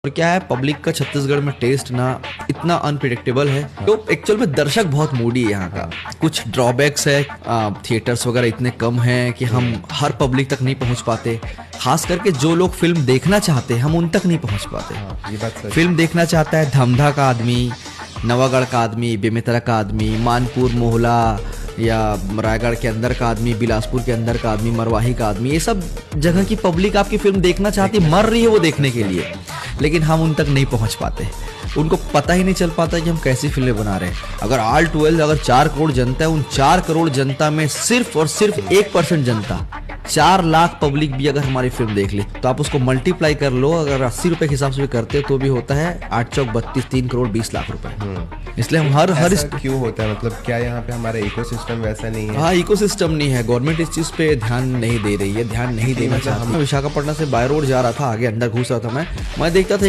और क्या है, पब्लिक का छत्तीसगढ़ में टेस्ट ना इतना अनप्रिडिक्टेबल है, तो एक्चुअल में दर्शक बहुत मूडी है यहाँ का। कुछ ड्रॉबैक्स है, थिएटर्स वगैरह इतने कम हैं कि हम हर पब्लिक तक नहीं पहुँच पाते। खास करके जो लोग फिल्म देखना चाहते हैं हम उन तक नहीं पहुँच पाते। ये बात सच। फिल्म देखना चाहता है धमधा का आदमी, नवागढ़ का आदमी, बेमेतरा का आदमी, मानपुर मोहला या रायगढ़ के अंदर का आदमी, बिलासपुर के अंदर का आदमी, मरवाही का आदमी, ये सब जगह की पब्लिक आपकी फिल्म देखना चाहती, मर रही है वो देखने के लिए, लेकिन हम उन तक नहीं पहुंच पाते। उनको पता ही नहीं चल पाता कि हम कैसी फिल्में बना रहे हैं। अगर ऑल 12 अगर 4 करोड़ जनता है, उन 4 करोड़ जनता में सिर्फ और सिर्फ 1% जनता, 4 लाख पब्लिक भी अगर हमारी फिल्म देख ले तो आप उसको मल्टीप्लाई कर लो, अगर 80 रुपए के हिसाब से भी करते तो भी होता है 8 चौक 32, 3 करोड़ 20 लाख रुपए। इसलिए हम हर क्यों होता है, मतलब क्या यहाँ पे हमारा इकोसिस्टम वैसा नहीं है? हाँ, इकोसिस्टम नहीं है। गवर्नमेंट इस चीज पे ध्यान नहीं दे रही है, ध्यान नहीं देना चाहती। मैं विशाखापट्टनम से बाय रोड जा रहा था, आगे अंदर घुस रहा था, मैं देखता था